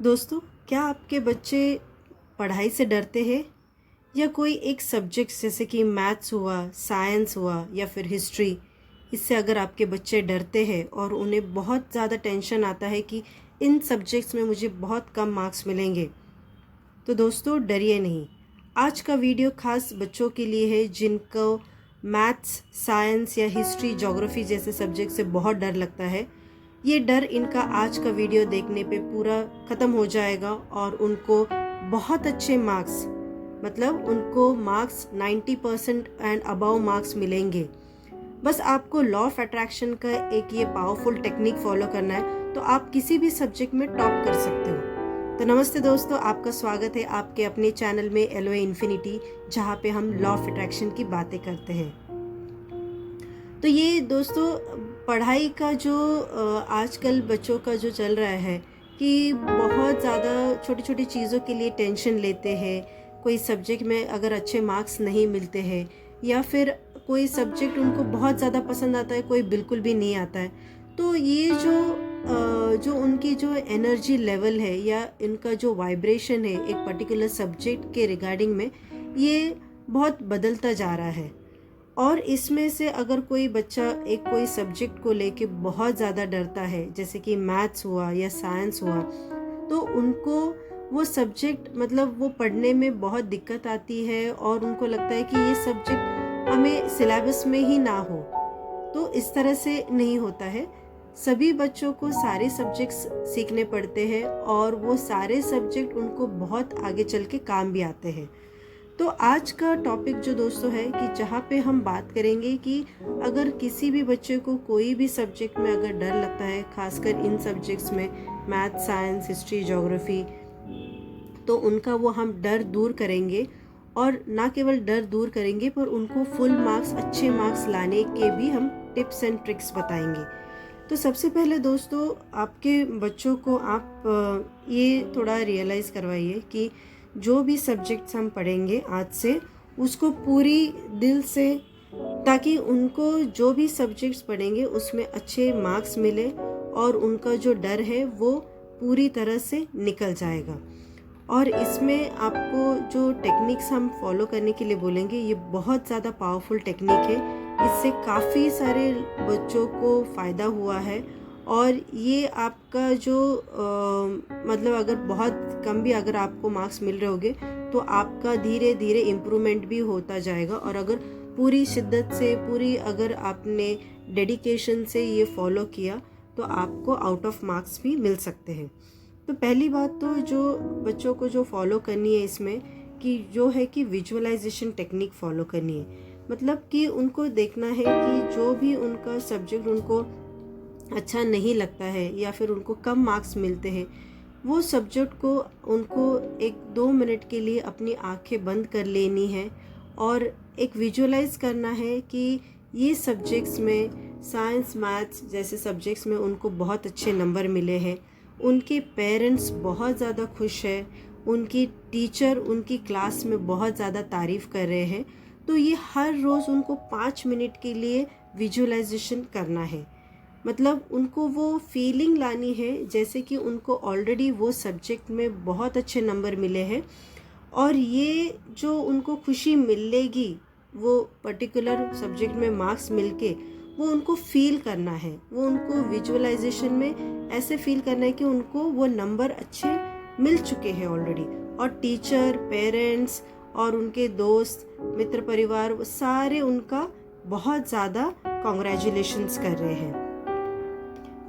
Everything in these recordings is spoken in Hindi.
दोस्तों, क्या आपके बच्चे पढ़ाई से डरते हैं या कोई एक सब्जेक्ट जैसे कि मैथ्स हुआ, साइंस हुआ या फिर हिस्ट्री, इससे अगर आपके बच्चे डरते हैं और उन्हें बहुत ज़्यादा टेंशन आता है कि इन सब्जेक्ट्स में मुझे बहुत कम मार्क्स मिलेंगे, तो दोस्तों डरिए नहीं। आज का वीडियो खास बच्चों के लिए है जिनको मैथ्स, साइंस या हिस्ट्री, ज्योग्राफी जैसे सब्जेक्ट से बहुत डर लगता है। ये डर इनका आज का वीडियो देखने पे पूरा ख़त्म हो जाएगा और उनको बहुत अच्छे मार्क्स, मतलब उनको मार्क्स 90% एंड अबव मार्क्स मिलेंगे। बस आपको लॉ ऑफ अट्रैक्शन का एक ये पावरफुल टेक्निक फॉलो करना है तो आप किसी भी सब्जेक्ट में टॉप कर सकते हो। तो नमस्ते दोस्तों, आपका स्वागत है आपके अपने चैनल में एलओए इन्फिनिटी, जहाँ पे हम लॉ ऑफ अट्रैक्शन की बातें करते हैं। तो ये दोस्तों पढ़ाई का जो आजकल बच्चों का जो चल रहा है कि बहुत ज़्यादा छोटी छोटी चीज़ों के लिए टेंशन लेते हैं। कोई सब्जेक्ट में अगर अच्छे मार्क्स नहीं मिलते हैं या फिर कोई सब्जेक्ट उनको बहुत ज़्यादा पसंद आता है, कोई बिल्कुल भी नहीं आता है, तो ये जो उनकी जो एनर्जी लेवल है या इनका जो वाइब्रेशन है एक पर्टिकुलर सब्जेक्ट के रिगार्डिंग में, ये बहुत बदलता जा रहा है। और इसमें से अगर कोई बच्चा एक कोई सब्जेक्ट को लेके बहुत ज़्यादा डरता है, जैसे कि मैथ्स हुआ या साइंस हुआ, तो उनको वो सब्जेक्ट मतलब वो पढ़ने में बहुत दिक्कत आती है और उनको लगता है कि ये सब्जेक्ट हमें सिलेबस में ही ना हो। तो इस तरह से नहीं होता है। सभी बच्चों को सारे सब्जेक्ट्स सीखने पड़ते हैं और वो सारे सब्जेक्ट उनको बहुत आगे चल के काम भी आते हैं। तो आज का टॉपिक जो दोस्तों है कि जहाँ पे हम बात करेंगे कि अगर किसी भी बच्चे को कोई भी सब्जेक्ट में अगर डर लगता है, खासकर इन सब्जेक्ट्स में मैथ, साइंस, हिस्ट्री, ज्योग्राफी, तो उनका वो हम डर दूर करेंगे। और ना केवल डर दूर करेंगे पर उनको फुल मार्क्स, अच्छे मार्क्स लाने के भी हम टिप्स एंड ट्रिक्स बताएंगे। तो सबसे पहले दोस्तों, आपके बच्चों को आप ये थोड़ा रियलाइज़ करवाइए कि जो भी सब्जेक्ट्स हम पढ़ेंगे आज से, उसको पूरी दिल से, ताकि उनको जो भी सब्जेक्ट्स पढ़ेंगे उसमें अच्छे मार्क्स मिले और उनका जो डर है वो पूरी तरह से निकल जाएगा। और इसमें आपको जो टेक्निक्स हम फॉलो करने के लिए बोलेंगे, ये बहुत ज़्यादा पावरफुल टेक्निक है। इससे काफ़ी सारे बच्चों को फ़ायदा हुआ है और ये आपका जो मतलब अगर बहुत कम भी अगर आपको मार्क्स मिल रहे होंगे तो आपका धीरे धीरे इम्प्रूवमेंट भी होता जाएगा। और अगर पूरी शिद्दत से, पूरी अगर आपने डेडिकेशन से ये फॉलो किया तो आपको आउट ऑफ मार्क्स भी मिल सकते हैं। तो पहली बात तो जो बच्चों को जो फॉलो करनी है इसमें कि जो है कि विजुअलाइजेशन टेक्निक फॉलो करनी है। मतलब कि उनको देखना है कि जो भी उनका सब्जेक्ट उनको अच्छा नहीं लगता है या फिर उनको कम मार्क्स मिलते हैं, वो सब्जेक्ट को उनको 1-2 मिनट के लिए अपनी आंखें बंद कर लेनी है और एक विजुअलाइज करना है कि ये सब्जेक्ट्स में, साइंस, मैथ्स जैसे सब्जेक्ट्स में उनको बहुत अच्छे नंबर मिले हैं, उनके पेरेंट्स बहुत ज़्यादा खुश है, उनकी टीचर उनकी क्लास में बहुत ज़्यादा तारीफ़ कर रहे हैं। तो ये हर रोज़ उनको 5 मिनट के लिए विजुअलाइजेशन करना है। मतलब उनको वो फीलिंग लानी है जैसे कि उनको ऑलरेडी वो सब्जेक्ट में बहुत अच्छे नंबर मिले हैं और ये जो उनको खुशी मिलेगी वो पर्टिकुलर सब्जेक्ट में मार्क्स मिलके, वो उनको फील करना है। वो उनको विजुअलाइजेशन में ऐसे फील करना है कि उनको वो नंबर अच्छे मिल चुके हैं ऑलरेडी, और टीचर, पेरेंट्स और उनके दोस्त, मित्र, परिवार, वो सारे उनका बहुत ज़्यादा कॉन्ग्रेचुलेशंस कर रहे हैं।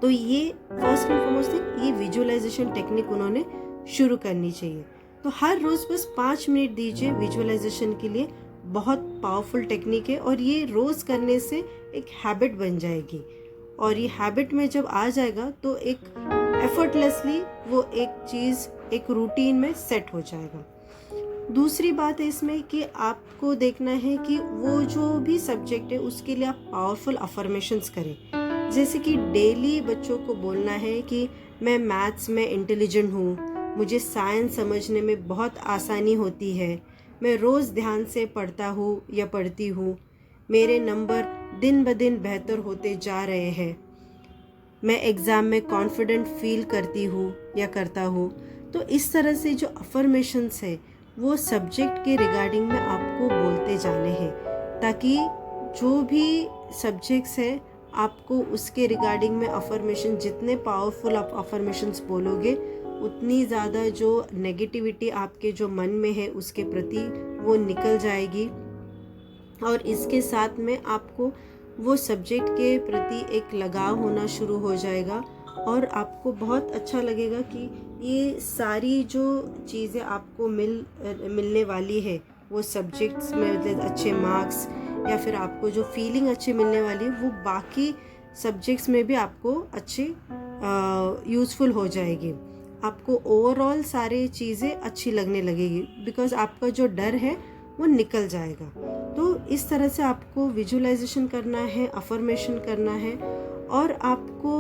तो ये फर्स्ट एंड फॉरमोस्ट थिंग, ये विजुअलाइजेशन टेक्निक उन्होंने शुरू करनी चाहिए। तो हर रोज़ बस 5 मिनट दीजिए विजुअलाइजेशन के लिए। बहुत पावरफुल टेक्निक है और ये रोज़ करने से एक हैबिट बन जाएगी और ये हैबिट में जब आ जाएगा तो एक एफर्टलेसली वो एक चीज़ एक रूटीन में सेट हो जाएगा। दूसरी बात है इसमें कि आपको देखना है कि वो जो भी सब्जेक्ट है उसके लिए आप पावरफुल अफर्मेशंस करें। जैसे कि डेली बच्चों को बोलना है कि मैं मैथ्स में इंटेलिजेंट हूँ, मुझे साइंस समझने में बहुत आसानी होती है, मैं रोज़ ध्यान से पढ़ता हूँ या पढ़ती हूँ, मेरे नंबर दिन ब दिन बेहतर होते जा रहे हैं, मैं एग्ज़ाम में कॉन्फिडेंट फील करती हूँ या करता हूँ। तो इस तरह से जो अफर्मेशंस है वो सब्जेक्ट के रिगार्डिंग में आपको बोलते जाने हैं, ताकि जो भी सब्जेक्ट्स है आपको उसके रिगार्डिंग में अफर्मेशन, जितने पावरफुल आप अफर्मेशंस बोलोगे उतनी ज़्यादा जो नेगेटिविटी आपके जो मन में है उसके प्रति वो निकल जाएगी। और इसके साथ में आपको वो सब्जेक्ट के प्रति एक लगाव होना शुरू हो जाएगा और आपको बहुत अच्छा लगेगा कि ये सारी जो चीज़ें आपको मिलने वाली है वो सब्जेक्ट्स में, मतलब अच्छे मार्क्स या फिर आपको जो फीलिंग अच्छी मिलने वाली है वो बाकी सब्जेक्ट्स में भी आपको अच्छे यूज़फुल हो जाएगी। आपको ओवरऑल सारी चीज़ें अच्छी लगने लगेगी, बिकॉज आपका जो डर है वो निकल जाएगा। तो इस तरह से आपको विजुअलाइजेशन करना है, अफर्मेशन करना है, और आपको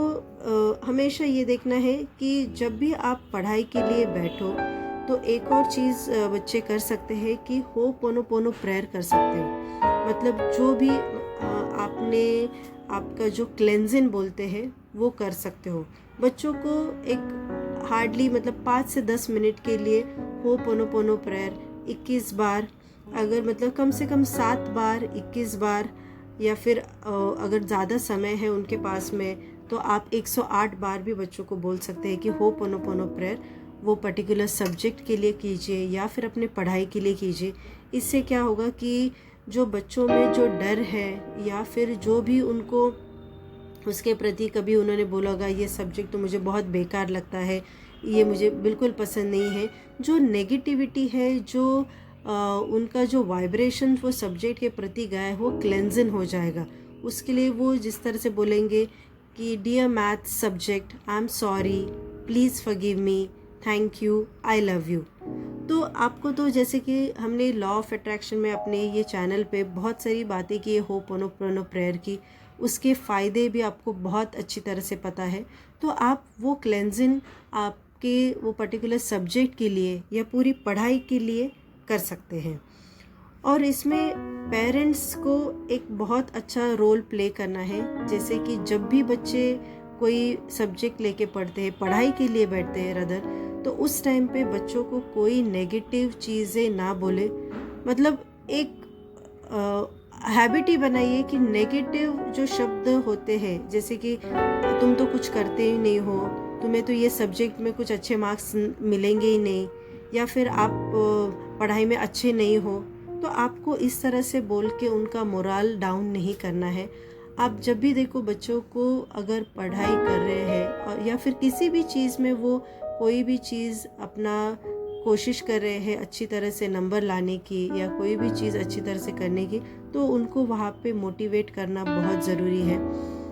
हमेशा ये देखना है कि जब भी आप पढ़ाई के लिए बैठो तो एक और चीज़ बच्चे कर सकते हैं कि होपोनोपोनो प्रेयर कर सकते हो। मतलब जो भी आपने आपका जो क्लेंजिंग बोलते हैं वो कर सकते हो। बच्चों को एक हार्डली मतलब 5 से 10 मिनट के लिए होपोनोपोनो प्रेयर 21 बार, अगर मतलब कम से कम 7 बार 21 बार, या फिर अगर ज़्यादा समय है उनके पास में तो आप 108 बार भी बच्चों को बोल सकते हैं कि होपोनोपोनो प्रेयर वो पर्टिकुलर सब्जेक्ट के लिए कीजिए या फिर अपने पढ़ाई के लिए कीजिए। इससे क्या होगा कि जो बच्चों में जो डर है या फिर जो भी उनको उसके प्रति कभी उन्होंने बोला होगा ये सब्जेक्ट तो मुझे बहुत बेकार लगता है, ये मुझे बिल्कुल पसंद नहीं है, जो नेगेटिविटी है, जो उनका जो वाइब्रेशन वो सब्जेक्ट के प्रति गया है वो क्लेंजिंग हो जाएगा। उसके लिए वो जिस तरह से बोलेंगे कि dear math subject, I am sorry, please forgive me, thank you, I love you. तो आपको तो जैसे कि हमने लॉ ऑफ अट्रैक्शन में अपने ये चैनल पे बहुत सारी बातें की, होपोनोपोनो प्रेयर की, उसके फ़ायदे भी आपको बहुत अच्छी तरह से पता है। तो आप वो क्लेंजिंग आपके वो पर्टिकुलर सब्जेक्ट के लिए या पूरी पढ़ाई के लिए कर सकते हैं। और इसमें पेरेंट्स को एक बहुत अच्छा रोल प्ले करना है। जैसे कि जब भी बच्चे कोई सब्जेक्ट लेके पढ़ते हैं, पढ़ाई के लिए बैठते हैं रदर, तो उस टाइम पे बच्चों को कोई नेगेटिव चीज़ें ना बोले। मतलब एक हैबिट ही बनाइए कि नेगेटिव जो शब्द होते हैं, जैसे कि तुम तो कुछ करते ही नहीं हो, तुम्हें तो ये सब्जेक्ट में कुछ अच्छे मार्क्स मिलेंगे ही नहीं, या फिर आप पढ़ाई में अच्छे नहीं हो, तो आपको इस तरह से बोल के उनका मोराल डाउन नहीं करना है। आप जब भी देखो बच्चों को अगर पढ़ाई कर रहे हैं और या फिर किसी भी चीज़ में वो कोई भी चीज़ अपना कोशिश कर रहे हैं अच्छी तरह से नंबर लाने की या कोई भी चीज़ अच्छी तरह से करने की, तो उनको वहाँ पे मोटिवेट करना बहुत ज़रूरी है।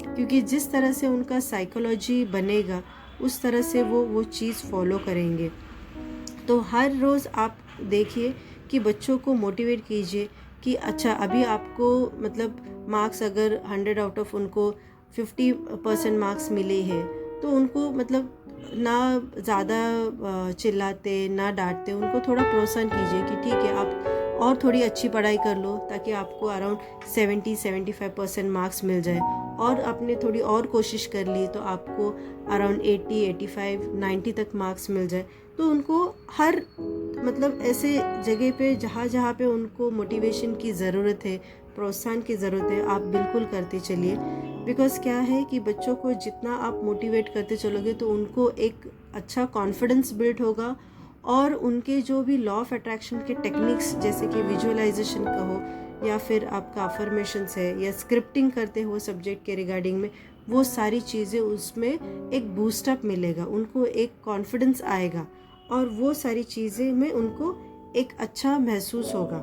क्योंकि जिस तरह से उनका साइकोलॉजी बनेगा उस तरह से वो चीज़ फॉलो करेंगे। तो हर रोज़ आप देखिए कि बच्चों को मोटिवेट कीजिए कि अच्छा अभी आपको मतलब मार्क्स अगर 100 आउट ऑफ उनको 50% मार्क्स मिले हैं, तो उनको मतलब ना ज़्यादा चिल्लाते ना डांटते, उनको थोड़ा प्रोत्साहन कीजिए कि ठीक है आप और थोड़ी अच्छी पढ़ाई कर लो ताकि आपको अराउंड 70-75% मार्क्स मिल जाए, और आपने थोड़ी और कोशिश कर ली तो आपको अराउंड 80-85-90 तक मार्क्स मिल जाए। तो उनको हर मतलब ऐसे जगह पे जहाँ पे उनको मोटिवेशन की ज़रूरत है, प्रोत्साहन की ज़रूरत है, आप बिल्कुल करते चलिए। बिकॉज़ क्या है कि बच्चों को जितना आप मोटिवेट करते चलोगे तो उनको एक अच्छा कॉन्फिडेंस बिल्ड होगा, और उनके जो भी लॉ ऑफ अट्रैक्शन के टेक्निक्स जैसे कि विजुअलाइजेशन का हो या फिर आपका अफर्मेशंस है या स्क्रिप्टिंग करते हो सब्जेक्ट के रिगार्डिंग में, वो सारी चीज़ें उसमें एक बूस्टअप मिलेगा, उनको एक कॉन्फिडेंस आएगा और वो सारी चीज़ें में उनको एक अच्छा महसूस होगा।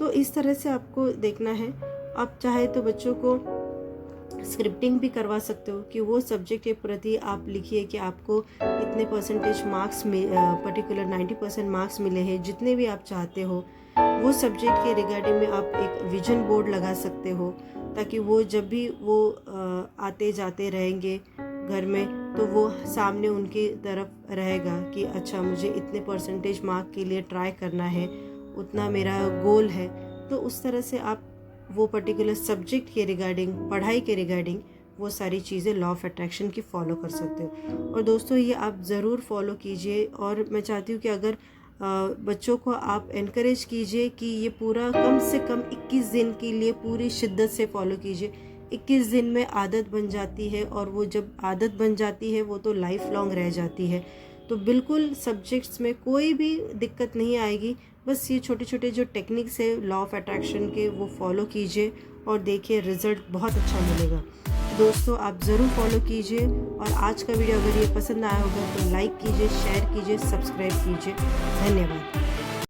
तो इस तरह से आपको देखना है। आप चाहे तो बच्चों को स्क्रिप्टिंग भी करवा सकते हो कि वो सब्जेक्ट के प्रति आप लिखिए कि आपको इतने परसेंटेज मार्क्स में पर्टिकुलर 90% मार्क्स मिले हैं, जितने भी आप चाहते हो वो सब्जेक्ट के रिगार्डिंग में आप एक विजन बोर्ड लगा सकते हो, ताकि वो जब भी वो आते जाते रहेंगे घर में तो वो सामने उनकी तरफ रहेगा कि अच्छा मुझे इतने परसेंटेज मार्क के लिए ट्राई करना है, उतना मेरा गोल है। तो उस तरह से आप वो पर्टिकुलर सब्जेक्ट के रिगार्डिंग, पढ़ाई के रिगार्डिंग वो सारी चीज़ें लॉ ऑफ अट्रैक्शन की फ़ॉलो कर सकते हो। और दोस्तों ये आप ज़रूर फॉलो कीजिए। और मैं चाहती हूँ कि अगर बच्चों को आप इनकरेज कीजिए कि ये पूरा कम से कम 21 दिन के लिए पूरी शिद्दत से फॉलो कीजिए। 21 दिन में आदत बन जाती है, और वो जब आदत बन जाती है वो तो लाइफ लॉन्ग रह जाती है। तो बिल्कुल सब्जेक्ट्स में कोई भी दिक्कत नहीं आएगी। बस ये छोटे छोटे जो टेक्निक्स है लॉ ऑफ अट्रैक्शन के वो फॉलो कीजिए और देखिए रिज़ल्ट बहुत अच्छा मिलेगा। दोस्तों आप ज़रूर फॉलो कीजिए। और आज का वीडियो अगर ये पसंद आया होगा तो लाइक कीजिए, शेयर कीजिए, सब्सक्राइब कीजिए। धन्यवाद।